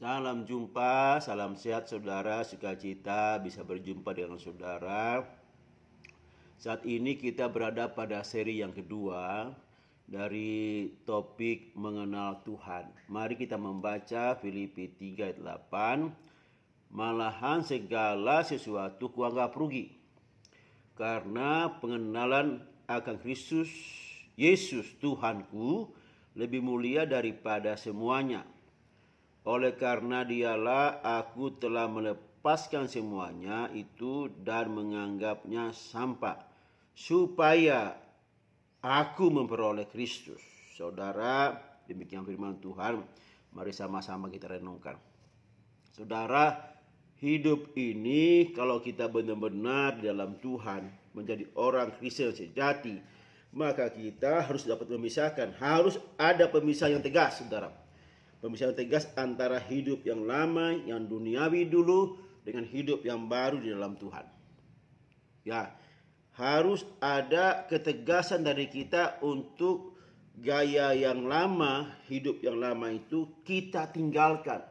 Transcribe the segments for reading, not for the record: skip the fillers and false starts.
Salam jumpa, salam sehat saudara, sukacita bisa berjumpa dengan saudara. Saat ini kita berada pada seri yang kedua dari topik mengenal Tuhan. Mari kita membaca Filipi 3 ayat 8. Malahan segala sesuatu kuanggap rugi, karena pengenalan akan Kristus Yesus Tuhanku lebih mulia daripada semuanya. Oleh karena dialah aku telah melepaskan semuanya itu dan menganggapnya sampah, supaya aku memperoleh Kristus. Saudara, demikian firman Tuhan. Mari sama-sama kita renungkan. Saudara, hidup ini kalau kita benar-benar di dalam Tuhan, menjadi orang Kristen sejati, maka kita harus dapat memisahkan. Harus ada pemisah yang tegas, saudara. Pemisahan tegas antara hidup yang lama, yang duniawi dulu, dengan hidup yang baru di dalam Tuhan. Ya, harus ada ketegasan dari kita untuk gaya yang lama, hidup yang lama itu kita tinggalkan.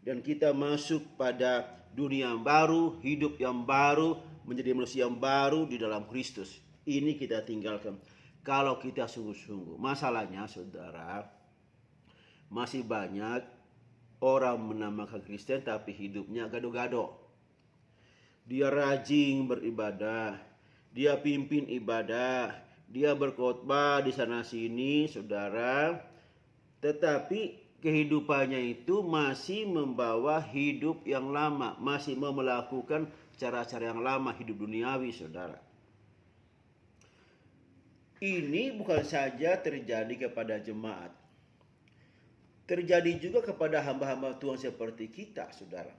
Dan kita masuk pada dunia yang baru, hidup yang baru, menjadi manusia yang baru di dalam Kristus. Ini kita tinggalkan. Kalau kita sungguh-sungguh. Masalahnya saudara, masih banyak orang menamakan Kristen tapi hidupnya gado-gado. Dia rajin beribadah, dia pimpin ibadah, dia berkhotbah di sana sini, saudara. Tetapi kehidupannya itu masih membawa hidup yang lama, masih mau melakukan cara-cara yang lama, hidup duniawi, saudara. Ini bukan saja terjadi kepada jemaat, terjadi juga kepada hamba-hamba Tuhan seperti kita, saudara.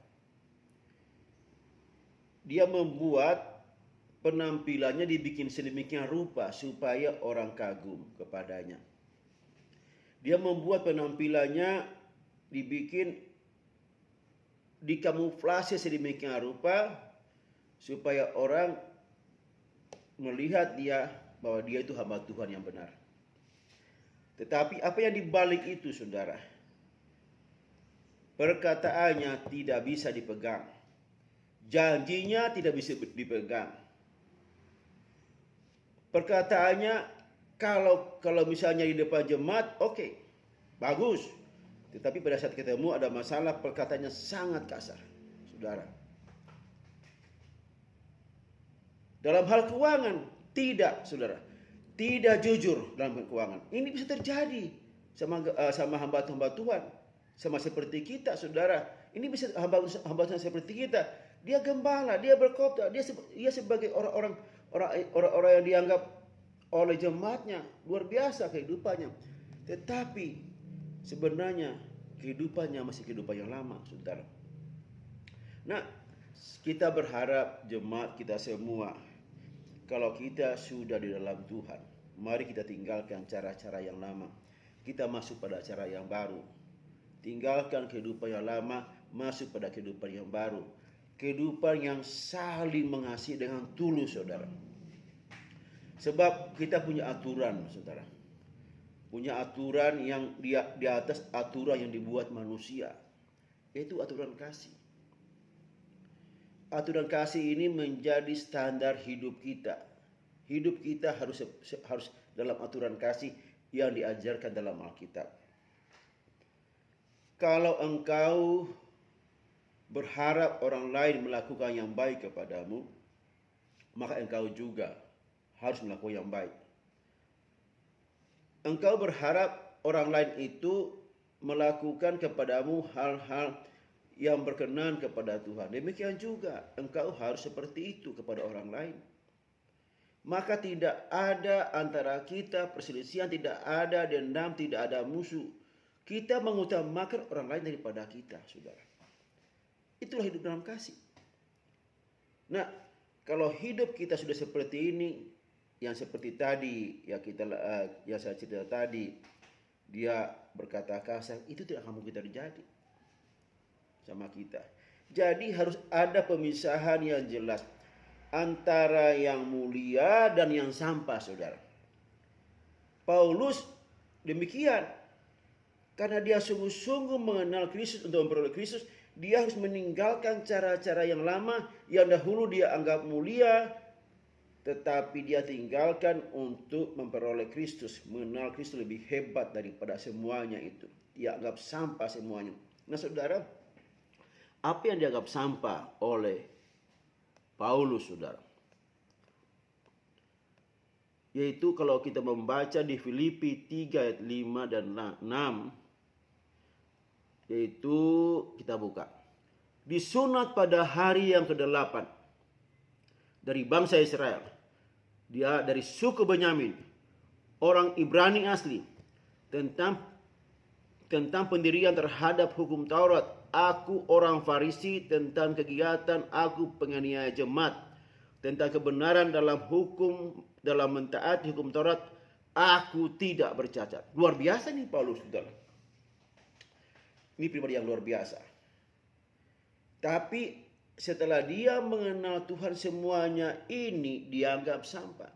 Dia membuat penampilannya dibikin sedemikian rupa supaya orang kagum kepadanya. Dia membuat penampilannya dibikin dikamuflase sedemikian rupa supaya orang melihat dia bahwa dia itu hamba Tuhan yang benar. Tetapi apa yang dibalik itu, saudara? Perkataannya tidak bisa dipegang. Janjinya tidak bisa dipegang. Perkataannya kalau misalnya di depan jemaat, oke, bagus. Tetapi pada saat ketemu ada masalah, perkataannya sangat kasar, saudara. Dalam hal keuangan, tidak, saudara. Tidak jujur dalam hal keuangan. Ini bisa terjadi sama hamba-hamba Tuhan. Sama seperti kita, saudara. Ini bisa hamba Tuhan seperti kita. Dia gembala, dia berkhotbah, dia sebagai orang yang dianggap oleh jemaatnya luar biasa kehidupannya. Tetapi sebenarnya kehidupannya masih kehidupan yang lama, saudara. Nah, kita berharap jemaat kita semua, kalau kita sudah di dalam Tuhan, mari kita tinggalkan cara-cara yang lama. Kita masuk pada cara yang baru. Tinggalkan kehidupan yang lama, masuk pada kehidupan yang baru. Kehidupan yang saling mengasihi dengan tulus, saudara. Sebab kita punya aturan, saudara. Punya aturan yang di atas aturan yang dibuat manusia. Yaitu aturan kasih. Aturan kasih ini menjadi standar hidup kita. Hidup kita harus dalam aturan kasih yang diajarkan dalam Alkitab. Kalau engkau berharap orang lain melakukan yang baik kepadamu, maka engkau juga harus melakukan yang baik. Engkau berharap orang lain itu melakukan kepadamu hal-hal yang berkenan kepada Tuhan. Demikian juga engkau harus seperti itu kepada orang lain. Maka tidak ada antara kita perselisihan, tidak ada dendam, tidak ada musuh. Kita mengutamakan orang lain daripada kita, saudara. Itulah hidup dalam kasih. Nah, kalau hidup kita sudah seperti ini, yang seperti tadi, yang saya cerita tadi, dia berkata kasar, itu tidak akan mungkin terjadi sama kita. Jadi harus ada pemisahan yang jelas antara yang mulia dan yang sampah, saudara. Paulus demikian. Karena dia sungguh-sungguh mengenal Kristus untuk memperoleh Kristus, dia harus meninggalkan cara-cara yang lama yang dahulu dia anggap mulia, tetapi dia tinggalkan untuk memperoleh Kristus. Mengenal Kristus lebih hebat daripada semuanya itu. Dia anggap sampah semuanya. Nah saudara, apa yang dianggap sampah oleh Paulus saudara? Yaitu kalau kita membaca di Filipi 3 ayat 5 dan 6. Yaitu kita buka. Disunat pada hari yang ke-8 dari bangsa Israel. Dia dari suku Benyamin, orang Ibrani asli. Tentang pendirian terhadap hukum Taurat, aku orang Farisi. Tentang kegiatan, aku penganiaya jemaat. Tentang kebenaran dalam hukum, dalam mentaati hukum Taurat, aku tidak bercacat. Luar biasa nih Paulus, saudara. Ini pribadi yang luar biasa. Tapi setelah dia mengenal Tuhan, semuanya ini dianggap sampah.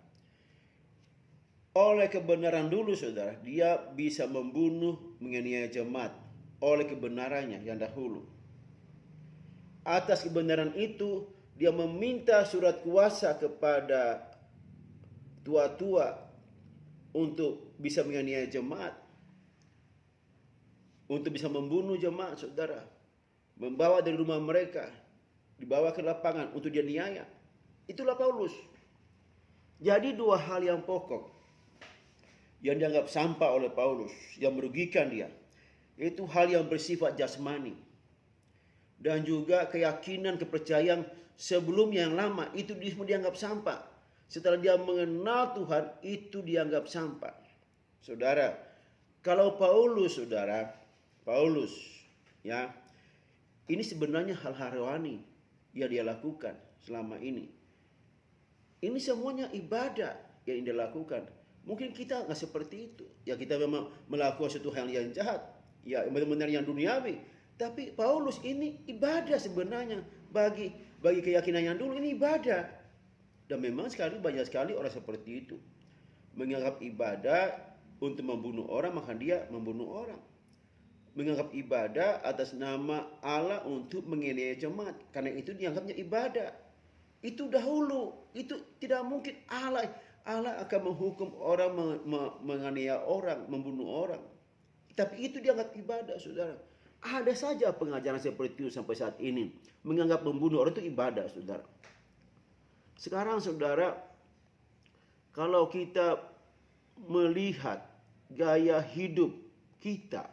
Oleh kebenaran dulu saudara, dia bisa membunuh, menganiaya jemaat. Oleh kebenarannya yang dahulu. Atas kebenaran itu, dia meminta surat kuasa kepada tua-tua untuk bisa menganiaya jemaat. Untuk bisa membunuh jemaat saudara. Membawa dari rumah mereka. Dibawa ke lapangan untuk dianiaya. Itulah Paulus. Jadi dua hal yang pokok yang dianggap sampah oleh Paulus, yang merugikan dia, yaitu hal yang bersifat jasmani. Dan juga keyakinan, kepercayaan sebelumnya yang lama, itu dianggap sampah. Setelah dia mengenal Tuhan, itu dianggap sampah. Saudara, kalau Paulus ya, ini sebenarnya hal-hal rohani yang dia lakukan selama ini. Ini semuanya ibadah yang dia lakukan. Mungkin kita nggak seperti itu. Ya kita memang melakukan suatu hal yang jahat. Ya benar-benar yang duniawi. Tapi Paulus ini ibadah sebenarnya. Bagi keyakinan yang dulu ini ibadah. Dan memang banyak sekali orang seperti itu. Menganggap ibadah untuk membunuh orang, maka dia membunuh orang. Menganggap ibadah atas nama Allah untuk menganiaya jemaat. Karena itu dianggapnya ibadah. Itu dahulu. Itu tidak mungkin Allah akan menghukum orang, menganiaya orang, membunuh orang. Tapi itu dianggap ibadah, saudara. Ada saja pengajaran seperti itu sampai saat ini. Menganggap membunuh orang itu ibadah, saudara. Sekarang, saudara, kalau kita melihat gaya hidup kita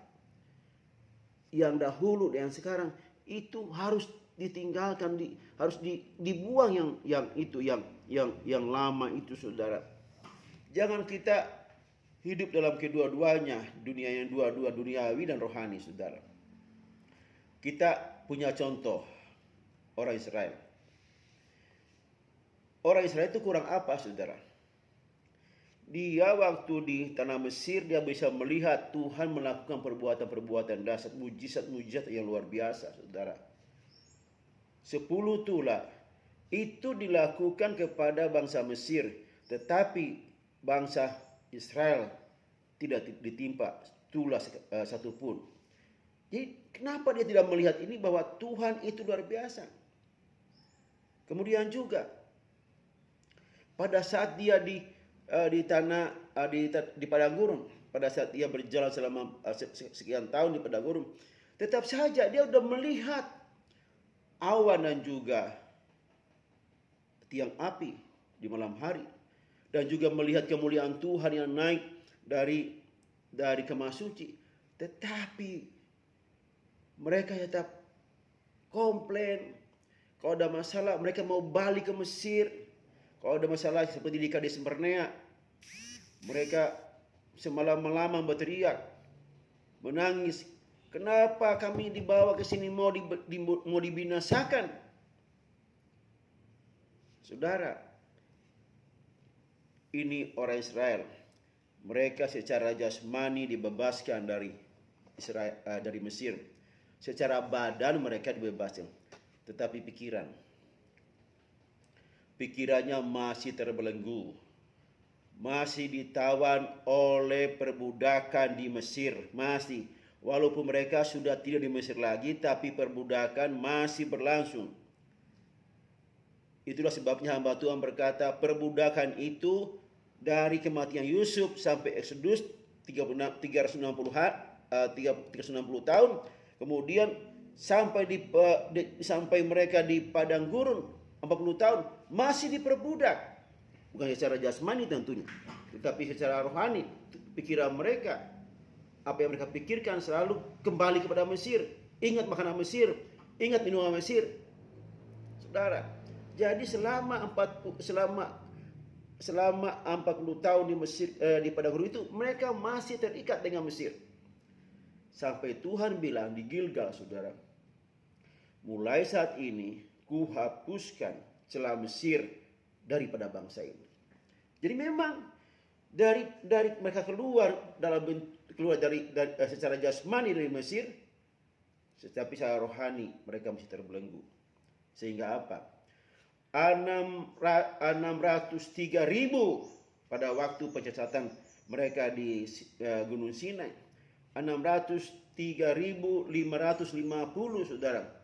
yang dahulu dan sekarang, itu harus ditinggalkan, harus dibuang yang lama itu, saudara. Jangan kita hidup dalam kedua-duanya, dunia yang dua-dua, duniawi dan rohani, saudara. Kita punya contoh orang Israel. Orang Israel itu kurang apa, saudara? Dia waktu di tanah Mesir, dia bisa melihat Tuhan melakukan perbuatan-perbuatan dahsyat, mujizat-mujizat yang luar biasa, saudara. 10 tulah itu dilakukan kepada bangsa Mesir, tetapi bangsa Israel tidak ditimpa tulah satupun. Jadi kenapa dia tidak melihat ini, bahwa Tuhan itu luar biasa? Kemudian juga pada saat dia di padang gurun, pada saat dia berjalan selama sekian tahun di padang gurun, tetap saja dia sudah melihat awan dan juga tiang api di malam hari, dan juga melihat kemuliaan Tuhan yang naik dari kemah suci. Tetapi mereka tetap komplain. Kalau ada masalah, mereka mau balik ke Mesir. Kalau ada masalah seperti di Kades Barnea, mereka semalam-malaman berteriak, menangis. Kenapa kami dibawa ke sini, mau dibinasakan? Saudara, ini orang Israel. Mereka secara jasmani dibebaskan dari Mesir. Secara badan mereka dibebaskan. Tetapi pikirannya masih terbelenggu. Masih ditawan oleh perbudakan di Mesir. Masih Walaupun mereka sudah tidak di Mesir lagi, tapi perbudakan masih berlangsung. Itulah sebabnya hamba Tuhan berkata, perbudakan itu dari kematian Yusuf sampai Exodus 360 tahun, kemudian sampai mereka di padang gurun 40 tahun masih diperbudak. Bukan secara jasmani tentunya, tetapi secara rohani. Pikiran mereka, apa yang mereka pikirkan selalu kembali kepada Mesir. Ingat makanan Mesir, ingat minuman Mesir. Saudara, jadi selama 40 tahun di Mesir, di padang gurun itu mereka masih terikat dengan Mesir. Sampai Tuhan bilang di Gilgal, saudara, mulai saat ini ku hapuskan celah Mesir daripada bangsa ini. Jadi memang dari mereka keluar secara jasmani dari Mesir, tetapi secara rohani mereka masih terbelenggu. Sehingga apa? 603.000 pada waktu pencacatan mereka di Gunung Sinai. 603.550 saudara.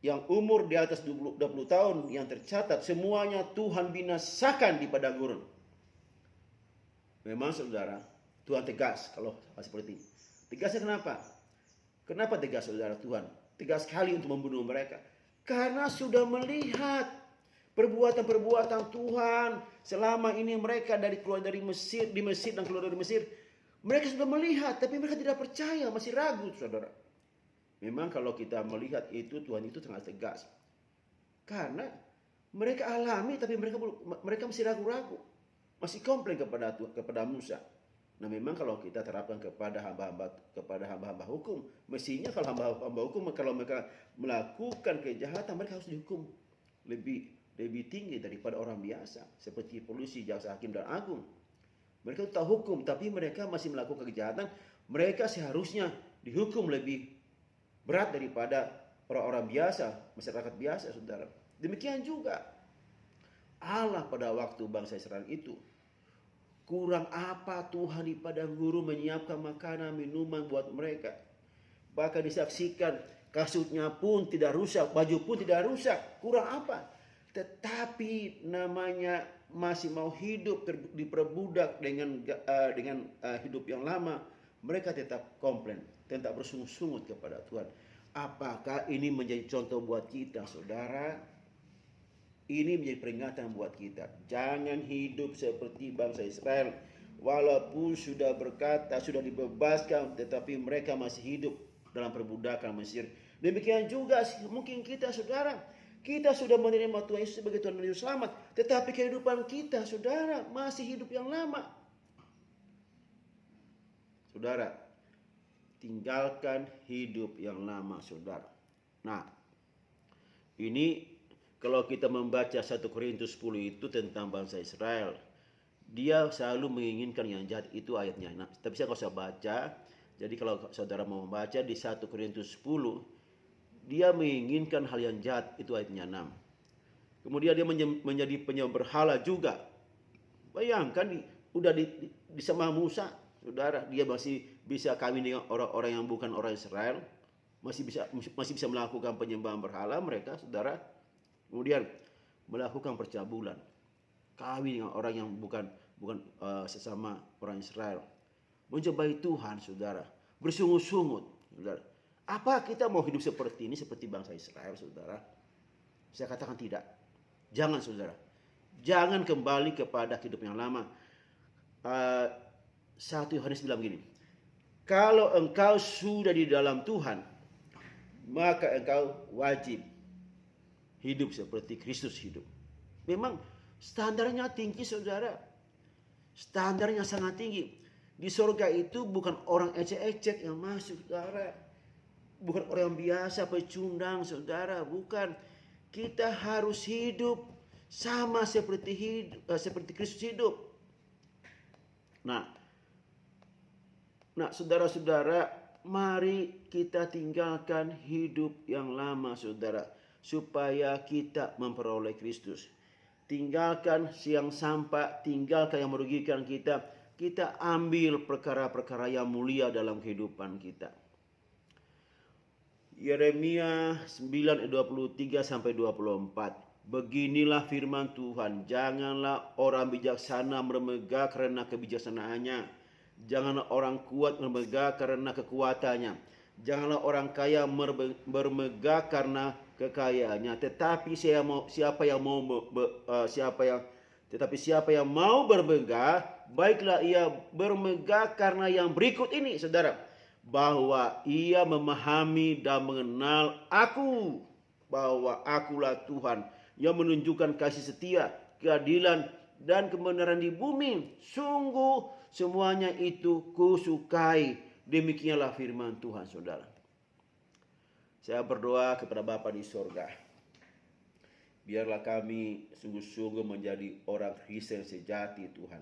Yang umur di atas 20 tahun yang tercatat, semuanya Tuhan binasakan di padang gurun. Memang saudara, Tuhan tegas kalau seperti ini. Tegasnya kenapa? Kenapa tegas saudara Tuhan? Tegas sekali untuk membunuh mereka. Karena sudah melihat perbuatan-perbuatan Tuhan selama ini mereka keluar dari Mesir, di Mesir dan keluar dari Mesir. Mereka sudah melihat, tapi mereka tidak percaya, masih ragu saudara. Memang kalau kita melihat itu, Tuhan itu sangat tegas. Karena mereka alami, tapi mereka masih ragu-ragu. Masih komplain kepada Musa. Nah memang kalau kita terapkan kepada hamba-hamba hukum, mestinya kalau hamba-hamba hukum, kalau mereka melakukan kejahatan, mereka harus dihukum lebih tinggi daripada orang biasa. Seperti polisi, jaksa, hakim, dan agung. Mereka tahu hukum, tapi mereka masih melakukan kejahatan. Mereka seharusnya dihukum lebih berat daripada orang-orang biasa, masyarakat biasa, saudara. Demikian juga Allah pada waktu bangsa Israel itu. Kurang apa Tuhan di padang gurun menyiapkan makanan, minuman buat mereka. Bahkan disaksikan kasutnya pun tidak rusak, baju pun tidak rusak. Kurang apa? Tetapi namanya masih mau hidup diperbudak dengan hidup yang lama. Mereka tetap komplain, tetap bersungut-sungut kepada Tuhan. Apakah ini menjadi contoh buat kita, saudara? Ini menjadi peringatan buat kita. Jangan hidup seperti bangsa Israel. Walaupun sudah berkata, sudah dibebaskan, tetapi mereka masih hidup dalam perbudakan Mesir. Demikian juga mungkin kita, saudara. Kita sudah menerima Tuhan Yesus sebagai Tuhan dan Juru Selamat. Tetapi kehidupan kita, saudara, masih hidup yang lama. Saudara, tinggalkan hidup yang lama, saudara. Nah, ini kalau kita membaca 1 Korintus 10 itu tentang bangsa Israel, dia selalu menginginkan yang jahat, itu ayatnya. Nah, tapi saya nggak usah baca. Jadi kalau saudara mau membaca di 1 Korintus 10, dia menginginkan hal yang jahat, itu ayatnya 6. Kemudian dia menjadi penyembah berhala juga. Bayangkan udah di sama Musa, saudara, dia masih bisa kawin dengan orang-orang yang bukan orang Israel, masih bisa melakukan penyembahan berhala mereka, saudara. Kemudian melakukan percabulan, kawin dengan orang yang bukan sesama orang Israel, menjumpai Tuhan, saudara, bersungut-sungut, saudara. Apa kita mau hidup seperti ini, seperti bangsa Israel, saudara? Saya katakan tidak. Jangan, saudara. Jangan kembali kepada hidup yang lama. 1 Yohanes bilang begini, kalau engkau sudah di dalam Tuhan, maka engkau wajib hidup seperti Kristus hidup. Memang standarnya tinggi, saudara. Standarnya sangat tinggi. Di surga itu bukan orang ecek-ecek yang masuk, saudara. Bukan orang biasa, pecundang, saudara. Bukan. Kita harus hidup sama seperti Kristus hidup. Nah, saudara-saudara, mari kita tinggalkan hidup yang lama, saudara, supaya kita memperoleh Kristus. Tinggalkan yang sampah, tinggalkan yang merugikan kita. kita ambil perkara-perkara yang mulia dalam kehidupan kita. Yeremia 9:23 sampai 24. Beginilah firman Tuhan, janganlah orang bijaksana bermegah karena kebijaksanaannya, janganlah orang kuat bermegah karena kekuatannya, janganlah orang kaya bermegah karena kekayaannya, tetapi siapa yang mau bermegah, baiklah ia bermegah karena yang berikut ini, saudara, bahwa ia memahami dan mengenal aku, bahwa akulah Tuhan yang menunjukkan kasih setia, keadilan, dan kebenaran di bumi. Sungguh semuanya itu kusukai. Demikianlah firman Tuhan, saudara. Saya berdoa kepada Bapa di sorga. Biarlah kami sungguh-sungguh menjadi orang Kristen sejati, Tuhan.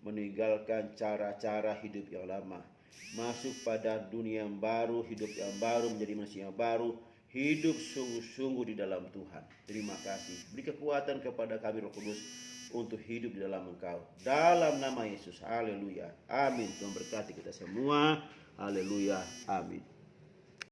Meninggalkan cara-cara hidup yang lama. Masuk pada dunia yang baru, hidup yang baru, menjadi manusia yang baru. Hidup sungguh-sungguh di dalam Tuhan. Terima kasih. Beri kekuatan kepada kami Roh Kudus untuk hidup di dalam Engkau. Dalam nama Yesus. Haleluya. Amin. Tuhan berkati kita semua. Haleluya. Amin.